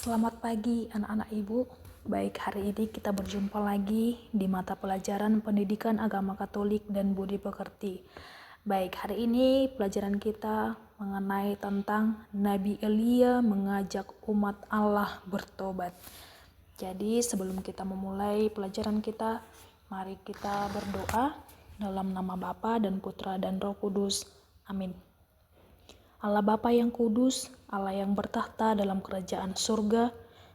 Selamat pagi anak-anak ibu. Baik, hari ini kita berjumpa lagi di mata pelajaran Pendidikan Agama Katolik dan Budi Pekerti. Baik, hari ini pelajaran kita mengenai tentang Nabi Elia mengajak umat Allah bertobat. Jadi sebelum kita memulai pelajaran kita, mari kita berdoa dalam nama Bapa dan Putra dan Roh Kudus. Amin. Allah Bapa yang kudus, Allah yang bertahta dalam kerajaan surga,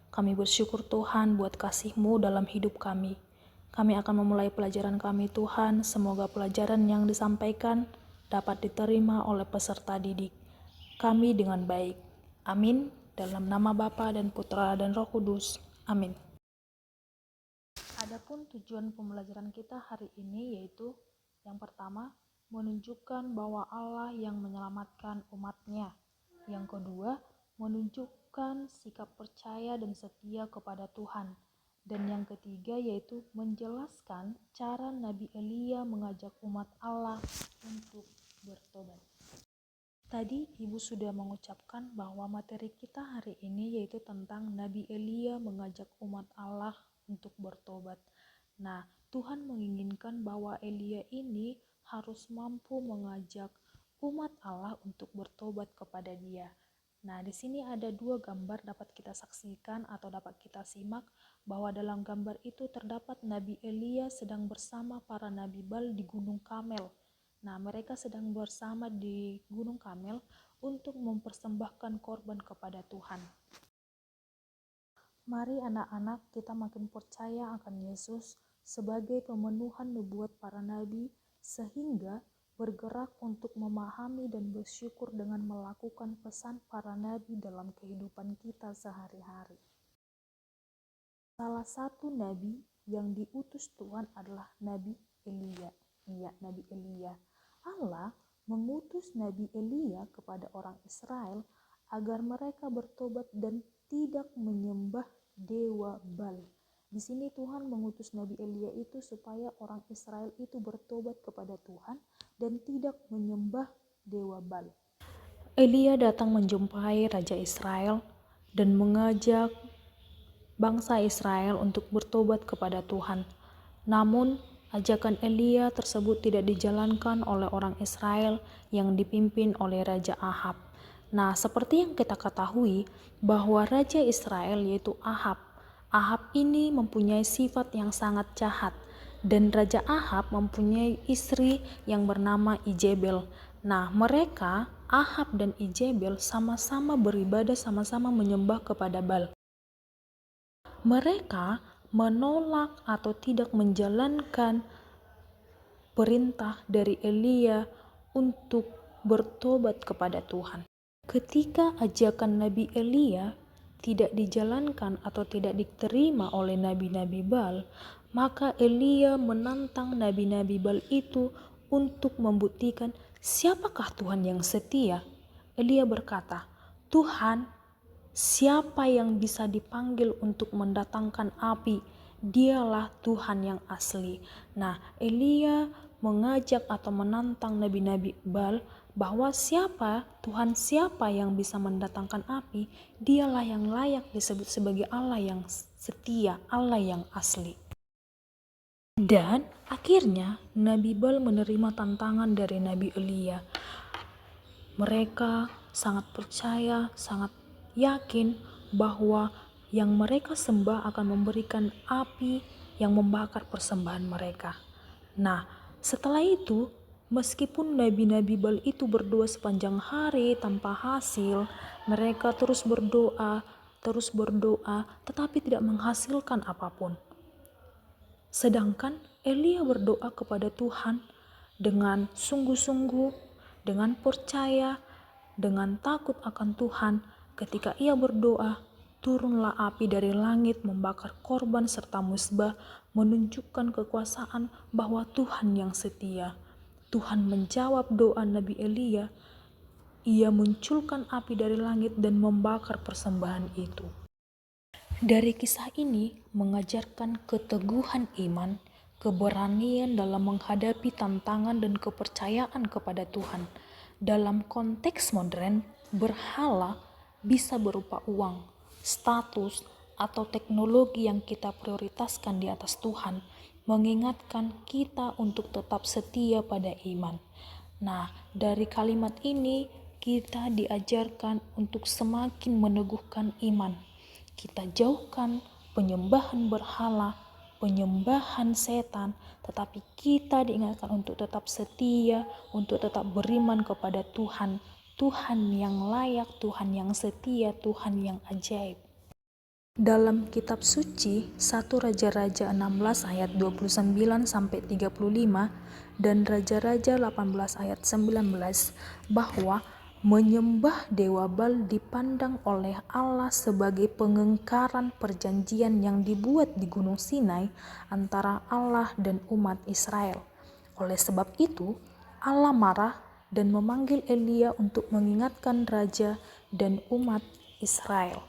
kami bersyukur Tuhan buat kasih-Mu dalam hidup kami. Kami akan memulai pelajaran kami Tuhan, semoga pelajaran yang disampaikan dapat diterima oleh peserta didik kami dengan baik. Amin. Dalam nama Bapa dan Putra dan Roh Kudus. Amin. Adapun tujuan pembelajaran kita hari ini yaitu yang pertama, menunjukkan bahwa Allah yang menyelamatkan umatnya. Yang kedua, menunjukkan sikap percaya dan setia kepada Tuhan. Dan yang ketiga yaitu menjelaskan cara Nabi Elia mengajak umat Allah untuk bertobat. Tadi Ibu sudah mengucapkan bahwa materi kita hari ini yaitu tentang Nabi Elia mengajak umat Allah untuk bertobat. Nah, Tuhan menginginkan bahwa Elia ini harus mampu mengajak umat Allah untuk bertobat kepada Dia. Nah, di sini ada dua gambar dapat kita saksikan atau dapat kita simak bahwa dalam gambar itu terdapat Nabi Elia sedang bersama para Nabi Baal di Gunung Karmel. Nah, mereka sedang bersama di Gunung Karmel untuk mempersembahkan korban kepada Tuhan. Mari anak-anak kita makin percaya akan Yesus sebagai pemenuhan nubuat para nabi sehingga bergerak untuk memahami dan bersyukur dengan melakukan pesan para nabi dalam kehidupan kita sehari-hari. Salah satu nabi yang diutus Tuhan adalah Nabi Elia. Iya, Nabi Elia. Allah mengutus Nabi Elia kepada orang Israel agar mereka bertobat dan tidak menyembah dewa Baal. Di sini Tuhan mengutus Nabi Elia itu supaya orang Israel itu bertobat kepada Tuhan dan tidak menyembah dewa Baal. Elia datang menjumpai Raja Israel dan mengajak bangsa Israel untuk bertobat kepada Tuhan. Namun, ajakan Elia tersebut tidak dijalankan oleh orang Israel yang dipimpin oleh Raja Ahab. Nah, seperti yang kita ketahui bahwa Raja Israel yaitu Ahab ini mempunyai sifat yang sangat jahat dan Raja Ahab mempunyai istri yang bernama Izebel. Nah, mereka Ahab dan Izebel sama-sama beribadah, sama-sama menyembah kepada Baal. Mereka menolak atau tidak menjalankan perintah dari Elia untuk bertobat kepada Tuhan. Ketika ajakan Nabi Elia tidak dijalankan atau tidak diterima oleh nabi-nabi Baal, maka Elia menantang nabi-nabi Baal itu untuk membuktikan siapakah Tuhan yang setia. Elia berkata, "Tuhan, siapa yang bisa dipanggil untuk mendatangkan api? Dialah Tuhan yang asli." Nah, Elia mengajak atau menantang nabi-nabi Baal bahwa Tuhan siapa yang bisa mendatangkan api, dialah yang layak disebut sebagai Allah yang setia, Allah yang asli. Dan akhirnya Nabi Baal menerima tantangan dari Nabi Elia. Mereka sangat percaya, sangat yakin bahwa yang mereka sembah akan memberikan api yang membakar persembahan mereka. Nah, setelah itu, meskipun nabi-nabi Baal itu berdoa sepanjang hari tanpa hasil, mereka terus berdoa, tetapi tidak menghasilkan apapun. Sedangkan Elia berdoa kepada Tuhan dengan sungguh-sungguh, dengan percaya, dengan takut akan Tuhan. Ketika ia berdoa, turunlah api dari langit membakar korban serta musbah, menunjukkan kekuasaan bahwa Tuhan yang setia. Tuhan menjawab doa Nabi Elia. Ia munculkan api dari langit dan membakar persembahan itu. Dari kisah ini mengajarkan keteguhan iman, keberanian dalam menghadapi tantangan dan kepercayaan kepada Tuhan. Dalam konteks modern, berhala bisa berupa uang, status, atau teknologi yang kita prioritaskan di atas Tuhan, mengingatkan kita untuk tetap setia pada iman. Nah, dari kalimat ini kita diajarkan untuk semakin meneguhkan iman. Kita jauhkan penyembahan berhala, penyembahan setan, tetapi kita diingatkan untuk tetap setia, untuk tetap beriman kepada Tuhan, Tuhan yang layak, Tuhan yang setia, Tuhan yang ajaib. Dalam kitab suci 1 Raja-Raja 16 ayat 29 sampai 35 dan Raja-Raja 18 ayat 19 bahwa menyembah dewa Baal dipandang oleh Allah sebagai pengingkaran perjanjian yang dibuat di Gunung Sinai antara Allah dan umat Israel. Oleh sebab itu, Allah marah dan memanggil Elia untuk mengingatkan raja dan umat Israel.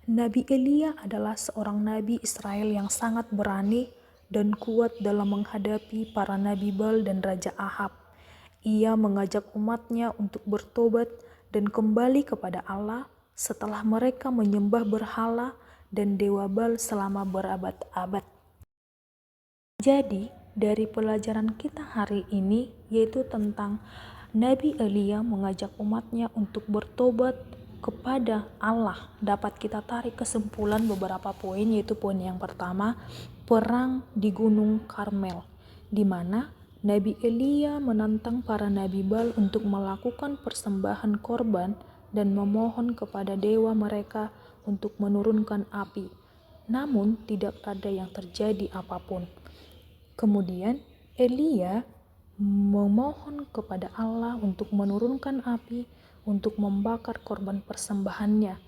Nabi Elia adalah seorang nabi Israel yang sangat berani dan kuat dalam menghadapi para nabi Baal dan Raja Ahab. Ia mengajak umatnya untuk bertobat dan kembali kepada Allah setelah mereka menyembah berhala dan dewa Baal selama berabad-abad. Jadi, dari pelajaran kita hari ini yaitu tentang Nabi Elia mengajak umatnya untuk bertobat kepada Allah. Dapat kita tarik kesimpulan beberapa poin, yaitu poin yang pertama, perang di Gunung Karmel, di mana Nabi Elia menantang para nabi Baal untuk melakukan persembahan korban dan memohon kepada dewa mereka untuk menurunkan api. Namun tidak ada yang terjadi apapun. Kemudian Elia memohon kepada Allah untuk menurunkan api untuk membakar korban persembahannya.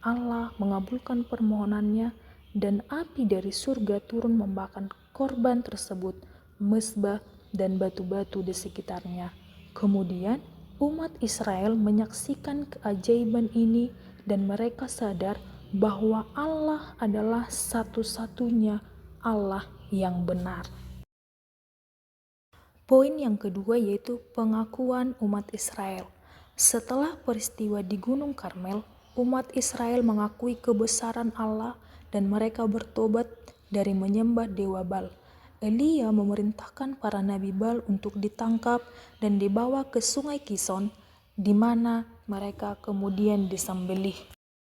Allah mengabulkan permohonannya dan api dari surga turun membakar korban tersebut, mezbah dan batu-batu di sekitarnya. Kemudian umat Israel menyaksikan keajaiban ini dan mereka sadar bahwa Allah adalah satu-satunya Allah yang benar. Poin yang kedua yaitu pengakuan umat Israel. Setelah peristiwa di Gunung Karmel, umat Israel mengakui kebesaran Allah dan mereka bertobat dari menyembah dewa Baal. Elia memerintahkan para nabi Baal untuk ditangkap dan dibawa ke sungai Kison, di mana mereka kemudian disembelih.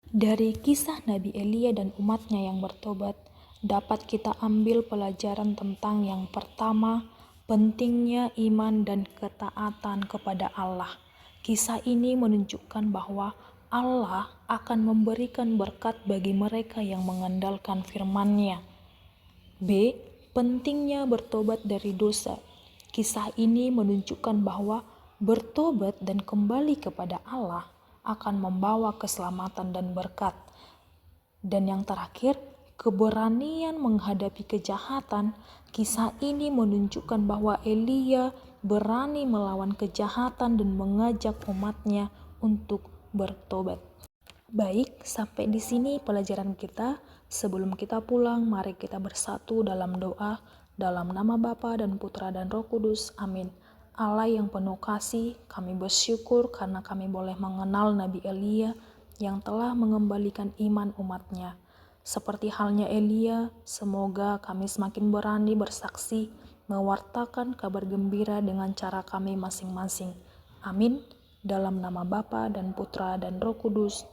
Dari kisah Nabi Elia dan umatnya yang bertobat, dapat kita ambil pelajaran tentang yang pertama, pentingnya iman dan ketaatan kepada Allah. Kisah ini menunjukkan bahwa Allah akan memberikan berkat bagi mereka yang mengandalkan firman-Nya. B. Pentingnya bertobat dari dosa. Kisah ini menunjukkan bahwa bertobat dan kembali kepada Allah akan membawa keselamatan dan berkat. Dan yang terakhir, keberanian menghadapi kejahatan. Kisah ini menunjukkan bahwa Elia berani melawan kejahatan dan mengajak umatnya untuk bertobat. Baik, sampai di sini pelajaran kita. Sebelum kita pulang, mari kita bersatu dalam doa. Dalam nama Bapa dan Putra dan Roh Kudus. Amin. Allah yang penuh kasih, kami bersyukur karena kami boleh mengenal Nabi Elia yang telah mengembalikan iman umatnya. Seperti halnya Elia, semoga kami semakin berani bersaksi, mewartakan kabar gembira dengan cara kami masing-masing. Amin. Dalam nama Bapa dan Putra dan Roh Kudus.